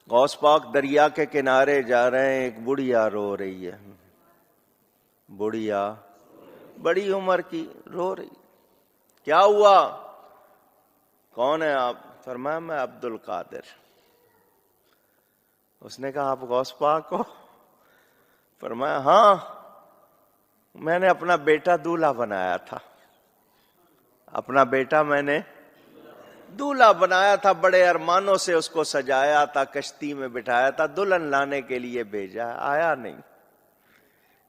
غوث پاک دریا کے کنارے جا رہے ہیں، ایک بڑھیا رو رہی ہے، بڑھیا بڑی عمر کی رو رہی. کیا ہوا؟ کون ہے آپ؟ فرمایا میں عبد القادر. اس نے کہا آپ غوث پاک ہو؟ فرمایا ہاں، میں نے اپنا بیٹا دولہا بنایا تھا، اپنا بیٹا میں نے دولہا بنایا تھا، بڑے ارمانوں سے اس کو سجایا تھا، کشتی میں بٹھایا تھا، دلہن لانے کے لیے بھیجا، آیا نہیں،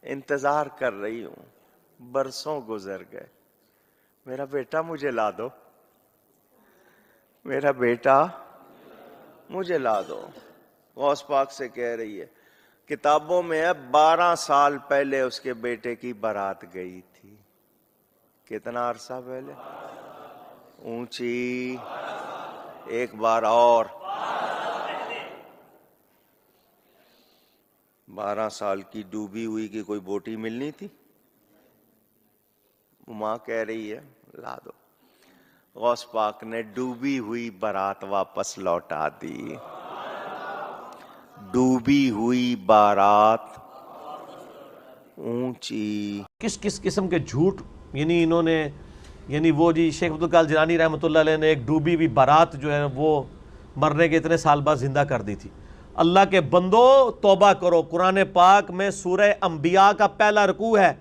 انتظار کر رہی ہوں، برسوں گزر گئے، میرا بیٹا مجھے لا دو، میرا بیٹا مجھے لا دو. غوث پاک سے کہہ رہی ہے، کتابوں میں ہے 12 سال پہلے اس کے بیٹے کی بارات گئی تھی. کتنا عرصہ پہلے؟ اونچی ایک بار اور، 12 سال کی ڈوبی ہوئی کی کوئی بوٹی ملنی تھی؟ ماں کہہ رہی ہے لا دو. غوث پاک نے ڈوبی ہوئی بارات واپس لوٹا دی. ڈوبی ہوئی بارات اونچی. کس کس قسم کے جھوٹ یعنی انہوں نے، یعنی وہ جی شیخ عبدالقادر جیلانی رحمۃ اللہ علیہ نے ایک ڈوبی ہوئی بارات جو ہے وہ مرنے کے اتنے سال بعد زندہ کر دی تھی. اللہ کے بندو توبہ کرو. قرآن پاک میں سورہ انبیاء کا پہلا رکوع ہے،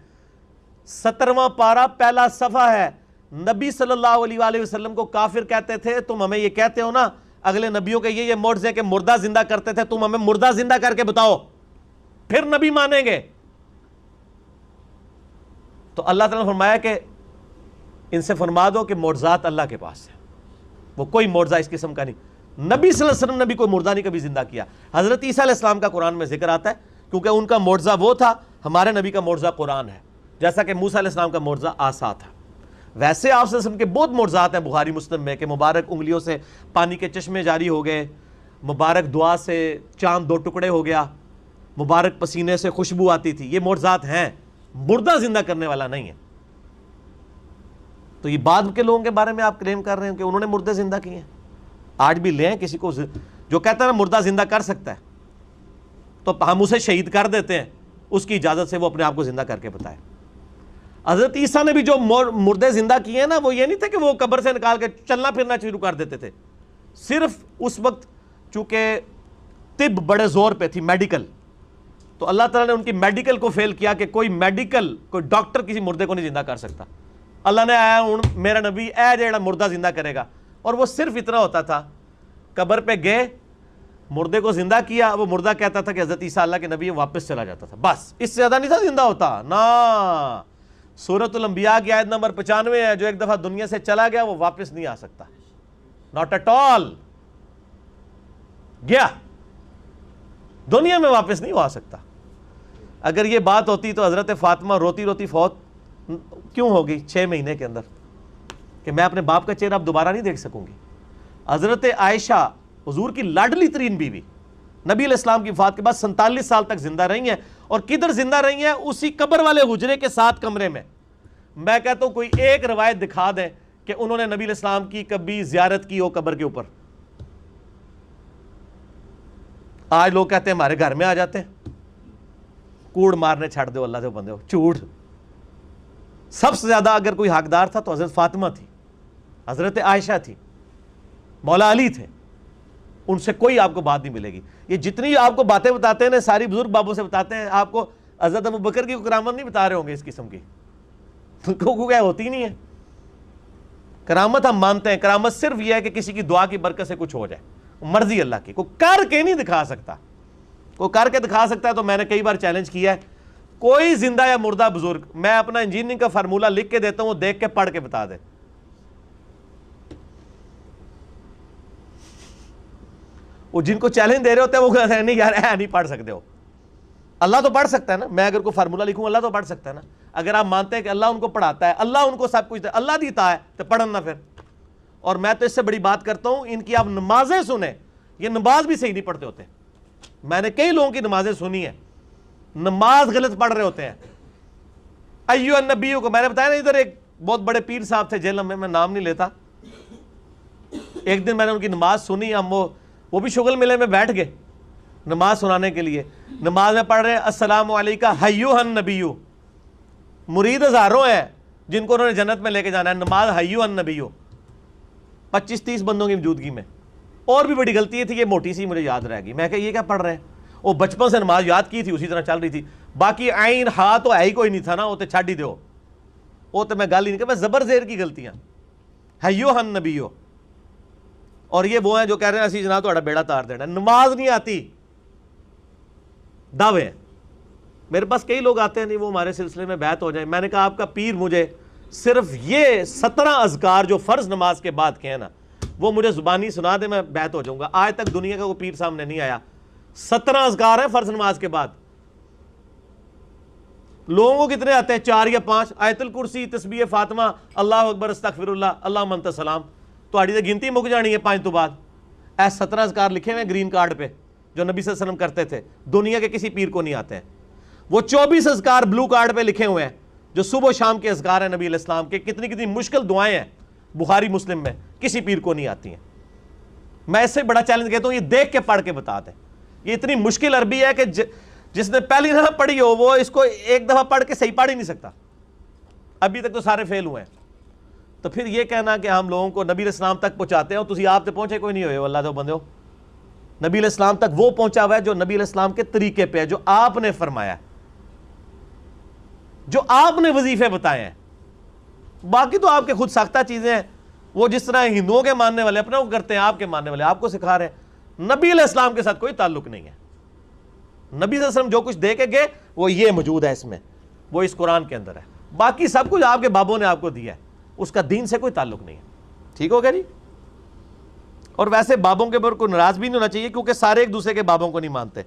17واں پارہ پہلا صفحہ ہے. نبی صلی اللہ علیہ وآلہ وسلم کو کافر کہتے تھے، تم ہمیں یہ کہتے ہو نا اگلے نبیوں کے یہ معجزے کہ مردہ زندہ کرتے تھے، تم ہمیں مردہ زندہ کر کے بتاؤ پھر نبی مانیں گے. تو اللہ تعالیٰ نے فرمایا کہ ان سے فرما دو کہ معجزات اللہ کے پاس ہے، وہ کوئی معجزہ اس قسم کا نہیں. نبی صلی اللہ علیہ وسلم نے بھی کوئی مردہ نہیں کبھی زندہ کیا. حضرت عیسیٰ علیہ السلام کا قرآن میں ذکر آتا ہے کیونکہ ان کا معجزہ وہ تھا، ہمارے نبی کا معجزہ قرآن ہے، جیسا کہ موسیٰ علیہ السلام کا معجزہ عصا تھا. ویسے آپ صلی اللہ علیہ وسلم کے بہت معجزات ہیں بخاری مسلم میں کہ مبارک انگلیوں سے پانی کے چشمے جاری ہو گئے، مبارک دعا سے چاند 2 ٹکڑے ہو گیا، مبارک پسینے سے خوشبو آتی تھی. یہ معجزات ہیں، مردہ زندہ کرنے والا نہیں ہے. تو یہ بعد کے لوگوں کے بارے میں آپ کلیم کر رہے ہیں کہ انہوں نے مردے زندہ کیے ہیں. آج بھی لیں کسی کو جو کہتا ہے نا مردہ زندہ کر سکتا ہے تو ہم اسے شہید کر دیتے ہیں، اس کی اجازت سے وہ اپنے آپ کو زندہ کر کے بتائے. حضرت عیسیٰ نے بھی جو مردے زندہ کیے ہیں نا، وہ یہ نہیں تھے کہ وہ قبر سے نکال کے چلنا پھرنا شروع کر دیتے تھے. صرف اس وقت چونکہ طب بڑے زور پہ تھی، میڈیکل، تو اللہ تعالیٰ نے ان کی میڈیکل کو فیل کیا کہ کوئی ڈاکٹر کسی مردے کو نہیں زندہ کر سکتا. اللہ نے آیا ہوں میرا نبی اے جیڑا مردہ زندہ کرے گا. اور وہ صرف اتنا ہوتا تھا، قبر پہ گئے، مردے کو زندہ کیا، وہ مردہ کہتا تھا کہ حضرت عیسیٰ اللہ کے نبی، واپس چلا جاتا تھا. بس اس سے زیادہ نہیں تھا زندہ ہوتا نا. سورۃ الانبیاء کی آیت نمبر 95 ہے، جو ایک دفعہ دنیا سے چلا گیا وہ واپس نہیں آ سکتا. Not at all. گیا دنیا میں واپس نہیں آ سکتا. اگر یہ بات ہوتی تو حضرت فاطمہ روتی روتی فوت کیوں ہوگی 6 مہینے کے اندر کہ میں اپنے باپ کا چہرہ اب دوبارہ نہیں دیکھ سکوں گی. حضرت عائشہ حضور کی لاڈلی ترین بیوی نبی علیہ السلام کی وفات کے بعد 47 سال تک زندہ رہی ہیں. اور کدھر زندہ رہی ہیں؟ اسی قبر والے حجرے کے 7 کمرے میں. میں کہتا ہوں کوئی ایک روایت دکھا دیں کہ انہوں نے نبی علیہ السلام کی کبھی زیارت کی ہو قبر کے اوپر. آج لوگ کہتے ہیں ہمارے گھر میں آ جاتے ہیں. کوڑ مارنے چھڑ دو اللہ سے بندے ہو، جھوٹ. سب سے زیادہ اگر کوئی حقدار تھا تو حضرت فاطمہ تھی، حضرت عائشہ تھی، مولا علی تھے. ان سے کوئی آپ کو بات نہیں ملے گی. یہ جتنی آپ کو باتیں بتاتے ہیں نا ساری بزرگ بابوں سے بتاتے ہیں. آپ کو حضرت ابوبکر کی کرامت نہیں بتا رہے ہوں گے اس قسم کی، کیا ہوتی نہیں ہے. کرامت ہم مانتے ہیں، کرامت صرف یہ ہے کہ کسی کی دعا کی برکت سے کچھ ہو جائے، مرضی اللہ کی. کوئی کر کے نہیں دکھا سکتا. کوئی کر کے دکھا سکتا ہے تو میں نے کئی بار چیلنج کیا ہے، کوئی زندہ یا مردہ بزرگ، میں اپنا انجینئرنگ کا فارمولہ لکھ کے دیتا ہوں، وہ دیکھ کے پڑھ کے بتا دے. وہ جن کو چیلنج دے رہے ہوتے ہیں وہ کہتے ہیں نہیں یار نہیں پڑھ سکتے ہو. اللہ تو پڑھ سکتا ہے نا. میں اگر کوئی فارمولہ لکھوں اللہ تو پڑھ سکتا ہے نا. اگر آپ مانتے ہیں کہ اللہ ان کو پڑھاتا ہے، اللہ ان کو سب کچھ دے، اللہ دیتا ہے تو پڑھن نہ پھر. اور میں تو اس سے بڑی بات کرتا ہوں، ان کی آپ نمازیں سنیں، یہ نماز بھی صحیح نہیں پڑھتے ہوتے. میں نے کئی لوگوں کی نمازیں سنی ہیں، نماز غلط پڑھ رہے ہوتے ہیں. ایو النبیوں کو میں نے بتایا نا، ادھر ایک بہت بڑے پیر صاحب تھے جیل میں نام نہیں لیتا. ایک دن میں نے ان کی نماز سنی، ہم وہ بھی شغل میلے میں بیٹھ گئے. نماز سنانے کے لیے. نماز میں پڑھ رہے ہیں السلام علیکہ ایھا النبی. مرید ہزاروں ہیں جن کو انہوں نے جنت میں لے کے جانا ہے. نماز ایھا النبی 25-30 بندوں کی موجودگی میں. اور بھی بڑی غلطی تھی, یہ موٹی سی مجھے یاد رہ گئی. میں کہ یہ کیا پڑھ رہے ہیں؟ وہ بچپن سے نماز یاد کی تھی, اسی طرح چل رہی تھی. باقی عین ہا تو ہے ہی کوئی نہیں تھا نا, وہ تو چھڈ ہی دو, وہ تو میں گل ہی نہیں کہ میں زبر زیر کی غلطیاں. ایھا النبی. اور یہ وہ ہیں جو کہہ رہے ہیں اسی جناب تہاڈا بیڑا تار دینا. نماز نہیں آتی, دعوے ہیں. میرے پاس کئی لوگ آتے ہیں, نہیں وہ ہمارے سلسلے میں بیعت ہو جائیں. میں نے کہا آپ کا پیر مجھے صرف یہ 17 اذکار جو فرض نماز کے بعد کے ہیں نا, وہ مجھے زبانی سنا دے, میں بیعت ہو جاؤں گا. آج تک دنیا کا کوئی پیر سامنے نہیں آیا. 17 اذکار ہیں فرض نماز کے بعد. لوگوں کو کتنے آتے ہیں؟ 4 یا 5. آیت الکرسی, تسبیح فاطمہ, اللہ اکبر, استغفر اللہ, اللہم انت السلام. تہاڈی تے گنتی مک جانی ہے 5 تو بعد. اے 17 اذکار لکھے ہوئے گرین کارڈ پہ جو نبی صلی اللہ علیہ وسلم کرتے تھے, دنیا کے کسی پیر کو نہیں آتے ہیں. وہ 24 اذکار بلو کارڈ پہ لکھے ہوئے ہیں جو صبح و شام کے اذکار ہیں نبی علیہ السلام کے. کتنی کتنی مشکل دعائیں ہیں بخاری مسلم میں, کسی پیر کو نہیں آتی ہیں. میں اس سے بڑا چیلنج کہتا ہوں, یہ دیکھ کے پڑھ کے بتا دیں. یہ اتنی مشکل عربی ہے کہ جس نے پہلی دفعہ پڑھی ہو وہ اس کو ایک دفعہ پڑھ کے صحیح پڑھ ہی نہیں سکتا. ابھی تک تو سارے فیل ہوئے ہیں. تو پھر یہ کہنا کہ ہم لوگوں کو نبی علیہ السلام تک پہنچاتے ہیں, اور تسی آپ تے پہنچے کوئی نہیں ہوئے. اللہ دے بندے ہو, نبی علیہ السلام تک وہ پہنچا ہوا ہے جو نبی علیہ السلام کے طریقے پہ ہے, جو آپ نے فرمایا ہے, جو آپ نے وظیفے بتائے ہیں. باقی تو آپ کے خود ساختہ چیزیں ہیں, وہ جس طرح ہندوؤں کے ماننے والے اپنا وہ کرتے ہیں, آپ کے ماننے والے آپ کو سکھا رہے ہیں. نبی علیہ السلام کے ساتھ کوئی تعلق نہیں ہے. نبی صلی اللہ علیہ وسلم جو کچھ دے کے گئے وہ یہ موجود ہے اس میں, وہ اس قرآن کے اندر ہے. باقی سب کچھ آپ کے بابوں نے آپ کو دیا ہے, اس کا دین سے کوئی تعلق نہیں ہے. ٹھیک ہو گیا جی؟ اور ویسے بابوں کے اوپر کوئی ناراض بھی نہیں ہونا چاہیے, کیونکہ سارے ایک دوسرے کے بابوں کو نہیں مانتے.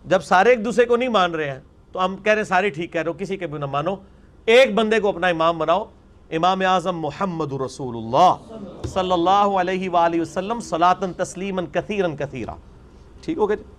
جب سارے ایک دوسرے کو نہیں مان رہے ہیں تو ہم کہہ رہے ہیں سارے ٹھیک کہہ رہے ہو, کسی کے بھی نہ مانو. ایک بندے کو اپنا امام بناؤ, امام اعظم محمد رسول اللہ صلی اللہ علیہ وآلہ وسلم صلاۃ تسلیما کثیرا کثیرا. ٹھیک ہو گیا جی؟